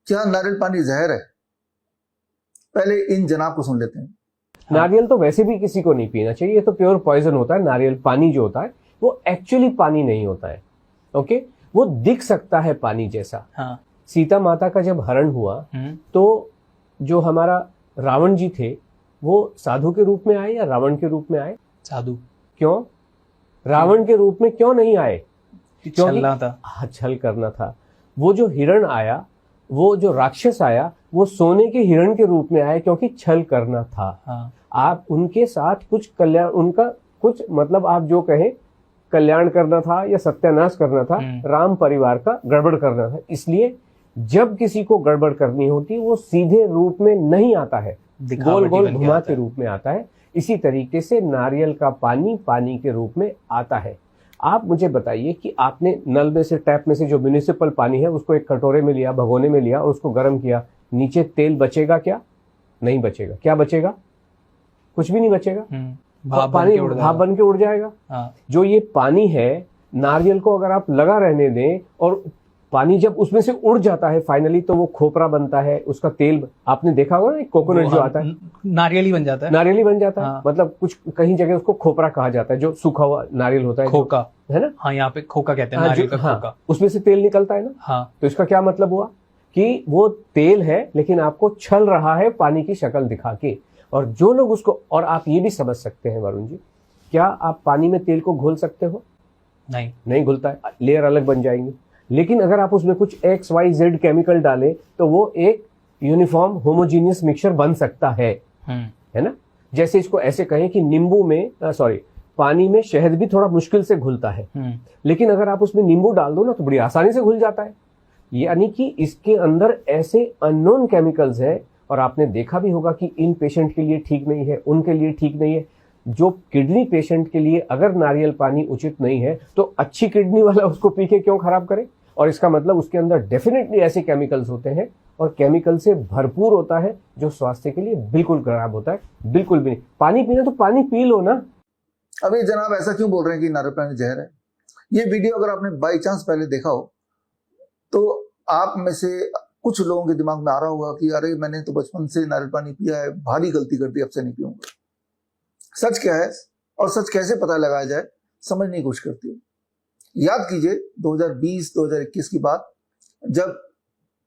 क्या नारियल पानी जहर है? पहले इन जनाब को सुन लेते हैं। नारियल तो वैसे भी किसी को नहीं पीना चाहिए, ये तो प्योर पॉइजन होता है। नारियल पानी जो होता है वो एक्चुअली पानी नहीं होता है। ओके, वो दिख सकता है पानी जैसा। हाँ। सीता माता का जब हरण हुआ तो जो हमारा रावण जी थे वो साधु के रूप में आए या रावण के रूप में आए? साधु। क्यों? रावण के रूप में क्यों नहीं आए? छलना था। छल करना था। वो जो हिरण आया, वो जो राक्षस आया, वो सोने के हिरण के रूप में आया क्योंकि छल करना था। हाँ। आप उनके साथ कुछ कल्याण, उनका कुछ मतलब आप जो कहें कल्याण करना था या सत्यानाश करना था, राम परिवार का गड़बड़ करना था। इसलिए जब किसी को गड़बड़ करनी होती है वो सीधे रूप में नहीं आता है, गोल गोल घुमा के रूप में आता है। इसी तरीके से नारियल का पानी पानी के रूप में आता है। आप मुझे बताइए कि आपने नल में से, टैप में से जो म्युनिसिपल पानी है उसको एक कटोरे में लिया, भगोने में लिया और उसको गर्म किया, नीचे तेल बचेगा क्या? नहीं बचेगा। क्या बचेगा? कुछ भी नहीं बचेगा। पानी भाप बन के उड़ जाएगा। हाँ। जो ये पानी है, नारियल को अगर आप लगा रहने दें और पानी जब उसमें से उड़ जाता है फाइनली, तो वो खोपरा बनता है, उसका तेल आपने देखा होगा ना, कोकोनट जो आता है नारियल बन जाता है। नारियल ही बन जाता है। हाँ। मतलब कुछ कहीं जगह उसको खोपरा कहा जाता है, जो सूखा हुआ नारियल होता है, खोका है ना। हाँ, यहाँ पे खोका कहते हैं। नारियल का खोका। उसमें से तेल निकलता है ना। हाँ। तो इसका क्या मतलब हुआ कि वो तेल है लेकिन आपको छल रहा है पानी की शक्ल दिखा के। और जो लोग उसको, और आप ये भी समझ सकते हैं वरुण जी, क्या आप पानी में तेल को घोल सकते हो? नहीं घुलता है, लेयर अलग बन जाएंगी। लेकिन अगर आप उसमें कुछ XYZ केमिकल डालें तो वो एक यूनिफॉर्म होमोजीनियस मिक्सचर बन सकता है ना। जैसे इसको ऐसे कहें कि नींबू में पानी में शहद भी थोड़ा मुश्किल से घुलता है, लेकिन अगर आप उसमें नींबू डाल दो ना तो बड़ी आसानी से घुल जाता है। यानी कि इसके अंदर ऐसे अननोन केमिकल्स है, और आपने देखा भी होगा कि इन पेशेंट के लिए ठीक नहीं है, उनके लिए ठीक नहीं है। जो किडनी पेशेंट के लिए अगर नारियल पानी उचित नहीं है तो अच्छी किडनी वाला उसको पी के क्यों खराब करे? और इसका मतलब उसके अंदर डेफिनेटली ऐसे केमिकल्स होते हैं, और केमिकल से भरपूर होता है, जो स्वास्थ्य के लिए बिल्कुल खराब होता है। बिल्कुल भी नहीं। पानी पीना तो पानी पी लो ना। अभी जनाब ऐसा क्यों बोल रहे हैं कि नारियल पानी जहर है? ये वीडियो अगर आपने बाई चांस पहले देखा हो तो आप में से कुछ लोगों के दिमाग में आ रहा होगा कि अरे मैंने तो बचपन से नारियल पानी पिया है, भारी गलती कर दी, अब से नहीं पीऊंगा। सच क्या है और सच कैसे पता लगाया जाए, समझने की कोशिश करती है। याद कीजिए 2020-2021 की बात, जब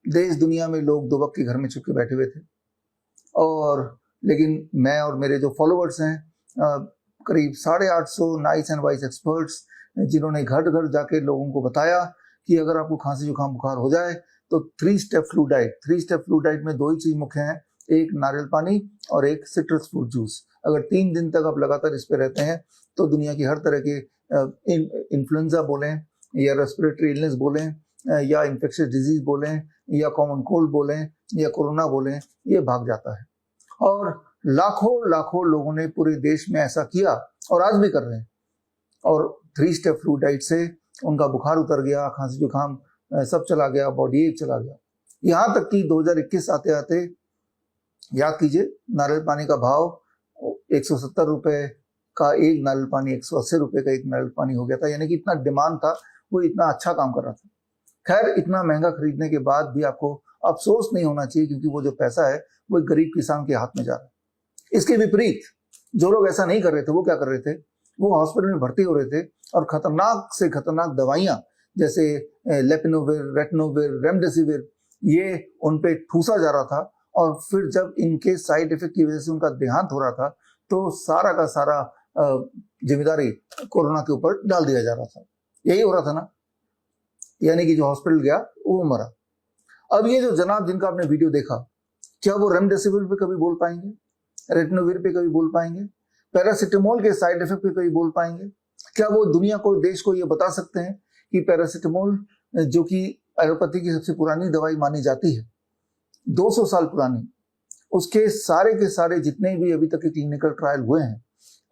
देश दुनिया में लोग दो वक्त के घर में छुप के बैठे हुए थे, और लेकिन मैं और मेरे जो फॉलोअर्स हैं, करीब 850 नाइस एंड वाइस एक्सपर्ट्स, जिन्होंने घर घर जाके लोगों को बताया कि अगर आपको खांसी जुकाम बुखार हो जाए तो 3 step flu diet. 3 step flu diet में 2 ही चीज मुख्य हैं, एक नारियल पानी और एक सिट्रस फ्रूट जूस। अगर 3 दिन तक आप लगातार इस पे रहते हैं तो दुनिया की हर तरह के इन्फ्लुएंजा बोलें या रेस्पिरेटरी इलनेस बोलें या इन्फेक्शियस डिजीज बोलें या कॉमन कोल्ड बोलें या कोरोना बोलें, ये भाग जाता है। और लाखों लाखों लोगों ने पूरे देश में ऐसा किया और आज भी कर रहे हैं, और 3 स्टेप फ्लू डाइट से उनका बुखार उतर गया, खांसी जुकाम सब चला गया, बॉडी एक चला गया। यहाँ तक कि 2021 आते आते याद कीजिए, नारियल पानी का भाव 170 रुपए का एक नारियल पानी 180 रुपए का एक नारियल पानी हो गया था। यानी कि इतना डिमांड था, वो इतना अच्छा काम कर रहा था। खैर, इतना महंगा खरीदने के बाद भी आपको अफसोस नहीं होना चाहिए, क्योंकि वो जो पैसा है वो एक गरीब किसान के हाथ में जा रहा है। इसके विपरीत जो लोग ऐसा नहीं कर रहे थे, वो क्या कर रहे थे? वो हॉस्पिटल में भर्ती हो रहे थे और खतरनाक से खतरनाक दवाइयां जैसे लेपिनोविर, रेटनोविर, रेमडेसिविर, ये उन पे ठूसा जा रहा था। और फिर जब इनके साइड इफेक्ट की वजह से उनका देहांत हो रहा था तो सारा का सारा जिम्मेदारी कोरोना के ऊपर डाल दिया जा रहा था। यही हो रहा था ना, यानी कि जो हॉस्पिटल गया वो मरा। अब ये जो जनाब जिनका आपने वीडियो देखा, क्या वो रेमडेसिविर पे कभी बोल पाएंगे? रेटनोविर पे कभी बोल पाएंगे? पैरासिटामोल के साइड इफेक्ट पे कभी बोल पाएंगे? क्या वो दुनिया को, देश को ये बता सकते हैं कि पैरासिटामोल, जो कि एलोपैथी की सबसे पुरानी दवाई मानी जाती है, 200 साल पुरानी, उसके सारे के सारे जितने भी अभी तक के क्लिनिकल ट्रायल हुए हैं,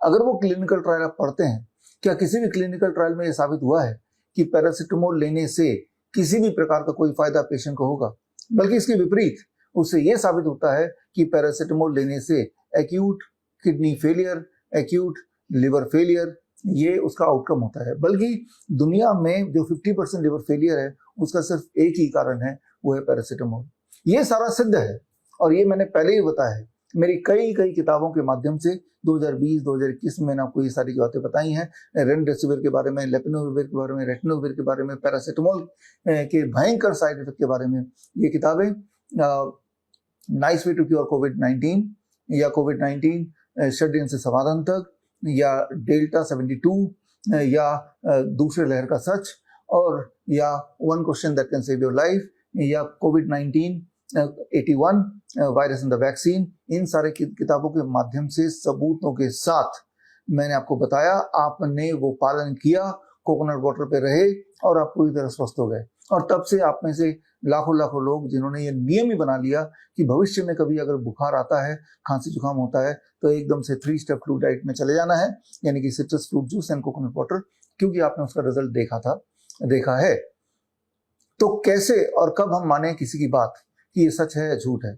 अगर वो क्लिनिकल ट्रायल आप पढ़ते हैं, क्या किसी भी क्लिनिकल ट्रायल में ये साबित हुआ है कि पैरासिटामोल लेने से किसी भी प्रकार का कोई फायदा पेशेंट को होगा? बल्कि इसके विपरीत उससे ये साबित होता है कि पैरासिटामोल लेने से acute kidney failure, acute liver failure, ये उसका आउटकम होता है। बल्कि दुनिया में जो 50% लिवर फेलियर है उसका सिर्फ एक ही कारण है, वो है पैरासिटामोल। ये सारा सिद्ध है और ये मैंने पहले ही बताया है। मेरी कई कई किताबों के माध्यम से 2020 2021 में मैंने आपको ये सारी बातें बताई हैं। रेमडेसिविर के बारे में, लेपिनोविर के बारे में, रेटनोविर के बारे में, पैरासिटामोल के भयंकर साइड इफेक्ट के बारे में ये किताबें, नाइस वे टू क्योर कोविड-19 या कोविड-19 षड्यंत्र से समाधान तक, या डेल्टा 72, या दूसरे लहर का सच, और या one question that can save your life, या कोविड-19 81 वायरस इन द वैक्सीन। इन सारे किताबों के माध्यम से सबूतों के साथ मैंने आपको बताया, आपने वो पालन किया, कोकोनट वाटर पे रहे और आप पूरी तरह स्वस्थ हो गए। और तब से आप में से लाखों लाखों लोग जिन्होंने ये नियम ही बना लिया कि भविष्य में कभी अगर बुखार आता है, खांसी जुकाम होता है, तो एकदम से 3 स्टेप फ्लू डाइट में चले जाना है, यानी कि citrus fruit juice and coconut water, क्योंकि आपने उसका रिजल्ट देखा है। तो कैसे और कब हम माने किसी की बात कि ये सच है या झूठ है?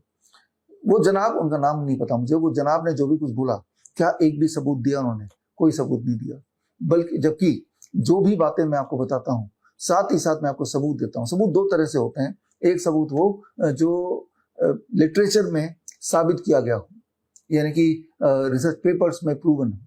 वो जनाब, उनका नाम नहीं पता मुझे, वो जनाब ने जो भी कुछ बोला, क्या एक भी सबूत दिया उन्होंने? कोई सबूत नहीं दिया। बल्कि जबकि जो भी बातें मैं आपको बताता हूँ, साथ ही साथ मैं आपको सबूत देता हूँ। सबूत 2 तरह से होते हैं। एक सबूत वो जो लिटरेचर में साबित किया गया हो, यानी कि रिसर्च पेपर्स में प्रूवन हो,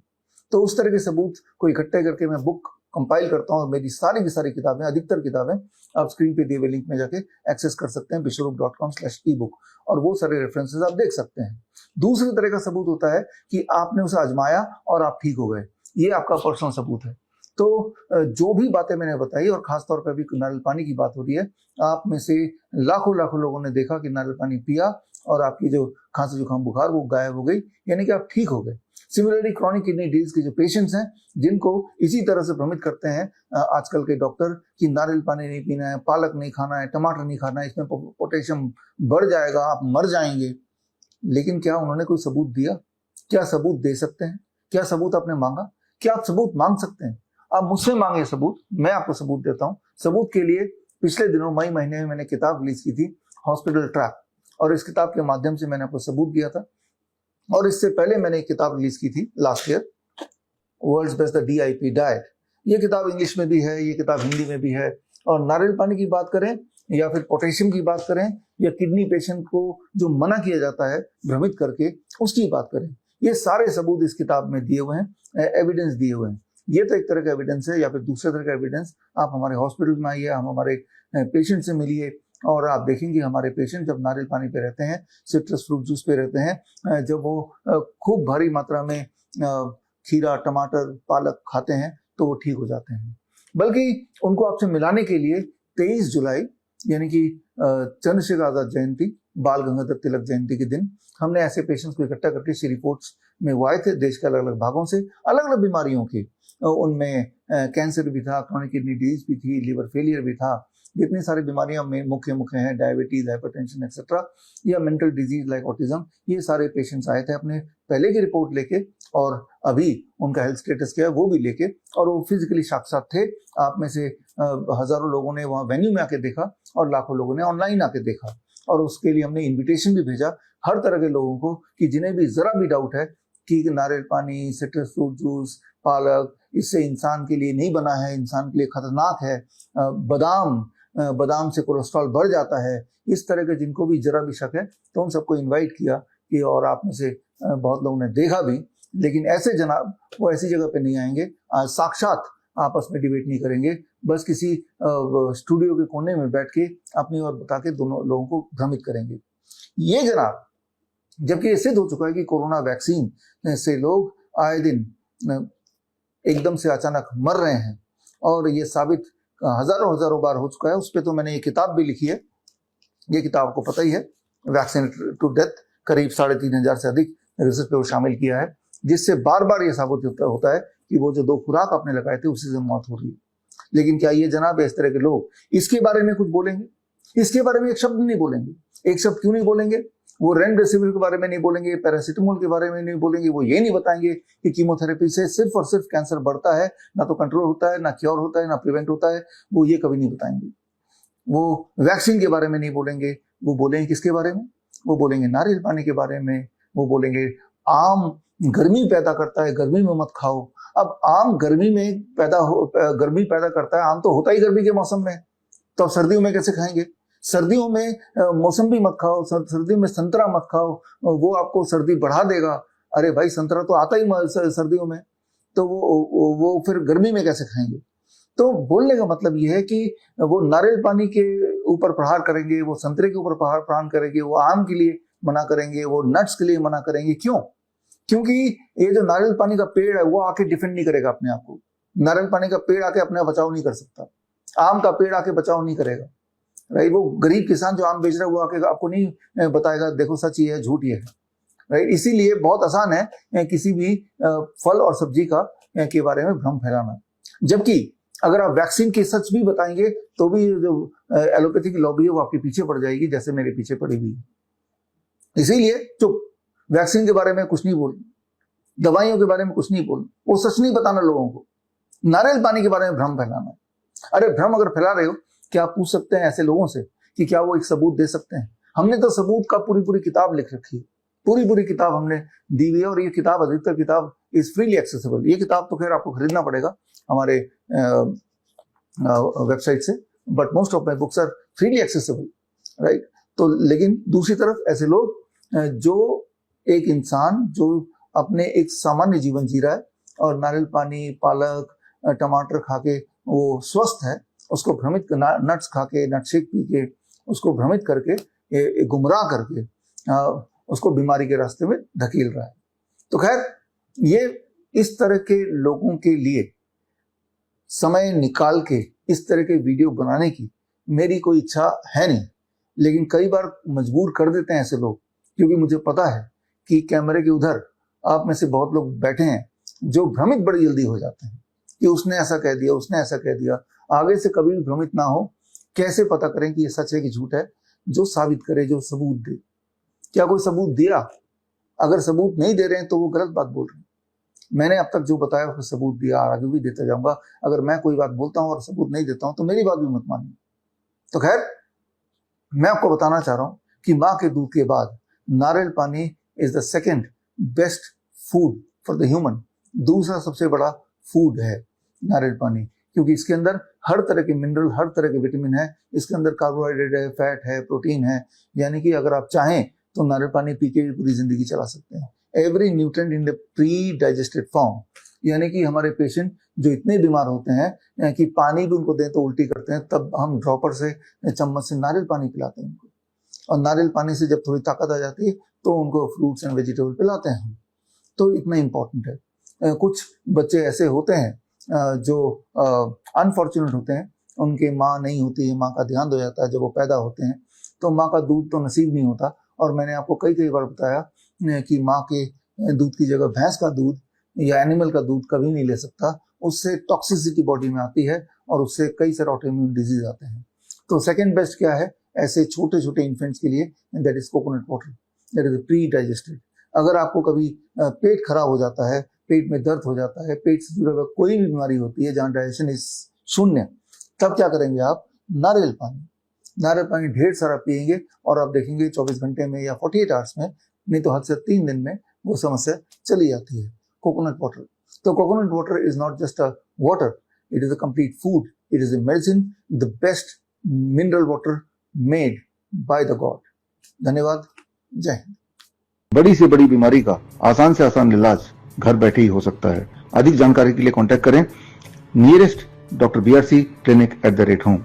तो उस तरह के सबूत को इकट्ठे करके मैं बुक कंपाइल करता हूँ। और मेरी सारी की सारी किताबें, अधिकतर किताबें आप स्क्रीन पे दिए हुए लिंक में जाके एक्सेस कर सकते हैं, bishwarup.com/ebook, और वो सारे रेफरेंसेस आप देख सकते हैं। दूसरी तरह का सबूत होता है कि आपने उसे आजमाया और आप ठीक हो गए, ये आपका पर्सनल सबूत है। तो जो भी बातें मैंने बताई, और खासतौर पर अभी नारियल पानी की बात हो रही है, आप में से लाखों लाखों लोगों ने देखा कि नारियल पानी पिया और आपकी जो खांसी जुकाम बुखार वो गायब हो गई, यानी कि आप ठीक हो गए। सिमिलरली क्रोनिक किडनी डिजीज के जो पेशेंट्स हैं, जिनको इसी तरह से भ्रमित करते हैं आजकल के डॉक्टर कि नारियल पानी नहीं पीना है, पालक नहीं खाना है, टमाटर नहीं खाना है, इसमें पोटेशियम बढ़ जाएगा, आप मर जाएंगे, लेकिन क्या उन्होंने कोई सबूत दिया? क्या सबूत दे सकते हैं? क्या सबूत आपने मांगा? क्या आप सबूत मांग सकते हैं? आप मुझसे मांगे सबूत, मैं आपको सबूत देता हूँ। सबूत के लिए पिछले दिनों मई महीने में मैंने किताब रिलीज की थी, हॉस्पिटल ट्रैप, और इस किताब के माध्यम से मैंने आपको सबूत दिया था। और इससे पहले मैंने एक किताब रिलीज की थी last year, world's best the DIP diet. ये किताब इंग्लिश में भी है, ये किताब हिंदी में भी है। और नारियल पानी की बात करें या फिर पोटेशियम की बात करें, या किडनी पेशेंट को जो मना किया जाता है भ्रमित करके, उसकी बात करें, ये सारे सबूत इस किताब में दिए हुए हैं, एविडेंस दिए हुए हैं। ये तो एक तरह का एविडेंस है। या फिर दूसरे तरह का एविडेंस, आप हमारे हॉस्पिटल में आइए, हम हमारे पेशेंट से मिलिए, और आप देखेंगे हमारे पेशेंट जब नारियल पानी पे रहते हैं, सिट्रस फ्रूट जूस पे रहते हैं, जब वो खूब भारी मात्रा में खीरा, टमाटर, पालक खाते हैं, तो वो ठीक हो जाते हैं। बल्कि उनको आपसे मिलाने के लिए 23 जुलाई यानी कि चंद्रशेखर आजाद जयंती, बाल गंगाधर तिलक जयंती के दिन हमने ऐसे पेशेंट्स को इकट्ठा करके श्री रिपोर्ट्स में वो आए थे, देश के अलग अलग भागों से, अलग अलग बीमारियों की। उनमें कैंसर भी था, क्रोनिक किडनी डिजीज भी थी, लिवर फेलियर भी था, जितनी सारी बीमारियां में मुख्य हैं, डायबिटीज, हाइपरटेंशन एक्सेट्रा, या मेंटल डिजीज लाइक ऑटिज्म, ये सारे पेशेंट्स आए थे अपने पहले की रिपोर्ट लेके, और अभी उनका हेल्थ स्टेटस क्या है वो भी लेके, और वो फिजिकली साक्षात थे। आप में से हजारों लोगों ने वहाँ वेन्यू में आके देखा और लाखों लोगों ने ऑनलाइन आके देखा, और उसके लिए हमने इन्विटेशन भी भेजा हर तरह के लोगों को कि जिन्हें भी जरा भी डाउट है कि नारियल पानी, सिट्रस फ्रूट जूस, पालक इससे इंसान के लिए नहीं बना है, इंसान के लिए खतरनाक है, बादाम से कोलेस्ट्रॉल बढ़ जाता है, इस तरह के जिनको भी जरा भी शक है, तो उन सबको इनवाइट किया कि, और आप में से बहुत लोगों ने देखा भी, लेकिन ऐसे जनाब वो ऐसी जगह पे नहीं आएंगे, साक्षात आपस में डिबेट नहीं करेंगे, बस किसी स्टूडियो के कोने में बैठ के अपनी ओर बता के दोनों लोगों को भ्रमित करेंगे। ये जनाब, जबकि ये सिद्ध हो चुका है कि कोरोना वैक्सीन से लोग आए दिन एकदम से अचानक मर रहे हैं, और ये साबित हजारों बार हो चुका है। उस पर तो मैंने ये किताब भी लिखी है, ये किताब को पता ही है, वैक्सीन टू डेथ, करीब 3500 से अधिक रिसर्च पे वो शामिल किया है, जिससे बार बार ये साबित होता है कि वो जो 2 खुराक आपने लगाए थे उसी से मौत हो रही है। लेकिन क्या ये जनाब इस तरह के लोग इसके बारे में कुछ बोलेंगे? इसके बारे में एक शब्द नहीं बोलेंगे। एक शब्द क्यों नहीं बोलेंगे? वो रेमडेसिविर के बारे में नहीं बोलेंगे, पैरासिटामोल के बारे में नहीं बोलेंगे, वो ये नहीं बताएंगे कि कीमोथेरेपी से सिर्फ और सिर्फ कैंसर बढ़ता है, ना तो कंट्रोल होता है, ना क्योर होता है, ना प्रिवेंट होता है, वो ये कभी नहीं बताएंगे। वो वैक्सीन के बारे में नहीं बोलेंगे, वो बोलेंगे किसके बारे में? वो बोलेंगे नारियल पानी के बारे में, वो बोलेंगे आम गर्मी पैदा करता है, गर्मी में मत खाओ। अब आम गर्मी में गर्मी पैदा करता है, आम तो होता ही गर्मी के मौसम में, तो अब सर्दियों में कैसे खाएंगे? सर्दियों में मौसम्बी मत खाओ, सर्दियों में संतरा मत खाओ, वो आपको सर्दी बढ़ा देगा। अरे भाई, संतरा तो आता ही सर्दियों में, तो वो फिर गर्मी में कैसे खाएंगे? तो बोलने का मतलब ये है कि वो नारियल पानी के ऊपर प्रहार करेंगे, वो संतरे के ऊपर प्रहार करेंगे, वो आम के लिए मना करेंगे, वो नट्स के लिए मना करेंगे। क्यों? क्योंकि ये जो नारियल पानी का पेड़ है वो आके डिफेंड नहीं करेगा अपने आप को। नारियल पानी का पेड़ आके अपने बचाव नहीं कर सकता, आम का पेड़ आके बचाव नहीं करेगा, राइट। वो गरीब किसान जो आम बेच रहा है वो आके आपको नहीं बताएगा देखो सच ये है झूठ ये है, राइट। इसीलिए बहुत आसान है किसी भी फल और सब्जी का के बारे में भ्रम फैलाना। जबकि अगर आप वैक्सीन के सच भी बताएंगे तो भी जो एलोपैथी की लॉबी है वो आपके पीछे पड़ जाएगी, जैसे मेरे पीछे पड़ी हुई है। इसीलिए चुप, वैक्सीन के बारे में कुछ नहीं बोल, दवाइयों के बारे में कुछ नहीं बोल, वो सच नहीं बताना लोगों को। नारियल पानी के बारे में भ्रम फैलाना है। अरे भ्रम अगर फैला रहे हो, क्या आप पूछ सकते हैं ऐसे लोगों से कि क्या वो एक सबूत दे सकते हैं? हमने तो सबूत का पूरी किताब लिख रखी है, पूरी किताब हमने दी हुई है, और ये किताब, अधिकतर किताब इज फ्रीली एक्सेसिबल। ये किताब तो खैर आपको खरीदना पड़ेगा हमारे वेबसाइट से, but most of my books are freely accessible, right. तो लेकिन दूसरी तरफ ऐसे लोग जो एक इंसान जो अपने एक सामान्य जीवन जी रहा है और नारियल पानी, पालक, टमाटर खा के वो स्वस्थ है, उसको भ्रमित, नट्स खा के, नट शेक पी के उसको भ्रमित करके, गुमराह करके उसको बीमारी के रास्ते में धकेल रहा है। तो खैर, ये इस तरह के लोगों के लिए समय निकाल के इस तरह के वीडियो बनाने की मेरी कोई इच्छा है नहीं, लेकिन कई बार मजबूर कर देते हैं ऐसे लोग, क्योंकि मुझे पता है कि कैमरे के उधर आप में से बहुत लोग बैठे हैं जो भ्रमित बड़ी जल्दी हो जाते हैं कि उसने ऐसा कह दिया, उसने ऐसा कह दिया। आगे से कभी भी भ्रमित ना हो। कैसे पता करें कि ये सच है कि झूठ है? जो साबित करे, जो सबूत दे। क्या कोई सबूत दिया? अगर सबूत नहीं दे रहे हैं तो वो गलत बात बोल रहे हैं। मैंने अब तक जो बताया उसको सबूत दिया, आगे भी देता जाऊंगा। अगर मैं कोई बात बोलता हूं और सबूत नहीं देता हूं तो मेरी बात भी मत मानिए। तो खैर, मैं आपको बताना चाह रहा हूं कि माँ के दूध के बाद नारियल पानी is the second best food for the human. दूसरा सबसे बड़ा फूड है नारियल पानी, क्योंकि इसके अंदर हर तरह के मिनरल, हर तरह के विटामिन है, इसके अंदर कार्बोहाइड्रेट है, फैट है, प्रोटीन है। यानी कि अगर आप चाहें तो नारियल पानी पी के भी पूरी जिंदगी चला सकते हैं। Every nutrient in the pre digested form, यानी कि हमारे पेशेंट जो इतने बीमार होते हैं कि पानी भी उनको दें तो उल्टी करते हैं, तब हम ड्रॉपर से, चम्मच से नारियल पानी पिलाते हैं उनको। और नारियल पानी से जब थोड़ी ताकत आ जाती है तो उनको फ्रूट्स एंड वेजिटेबल पिलाते हैं हम। तो इतना इम्पोर्टेंट है। कुछ बच्चे ऐसे होते हैं जो अनफॉर्चुनेट होते हैं, उनके माँ नहीं होती है, माँ का देहांत हो जाता है जब वो पैदा होते हैं, तो माँ का दूध तो नसीब नहीं होता। और मैंने आपको कई बार बताया कि माँ के दूध की जगह भैंस का दूध या एनिमल का दूध कभी नहीं ले सकता। उससे टॉक्सिसिटी बॉडी में आती है और उससे कई सारे ऑटोइम्यून डिजीज आते हैं। तो सेकेंड बेस्ट क्या है ऐसे छोटे छोटे इन्फेंट्स के लिए? That is coconut water, that is pre digested. अगर आपको कभी पेट खराब हो जाता है, पेट में दर्द हो जाता है, पेट से जुड़ा हुआ कोई भी बीमारी होती है जहाँ डाइजेशन इज शून्य, तब क्या करेंगे आप? नारियल पानी ढेर सारा पिएंगे और आप देखेंगे 24 घंटे में या 48 आवर्स में, नहीं तो हद से 3 दिन में वो समस्या चली जाती है। कोकोनट वाटर, तो coconut water is not just a water, it is a complete food, it is a medicine, the best mineral water made by the God. धन्यवाद, जय हिंद। बड़ी से बड़ी बीमारी का आसान से आसान इलाज घर बैठे ही हो सकता है। अधिक जानकारी के लिए कांटेक्ट करें nearest Dr. BRC Clinic @ home।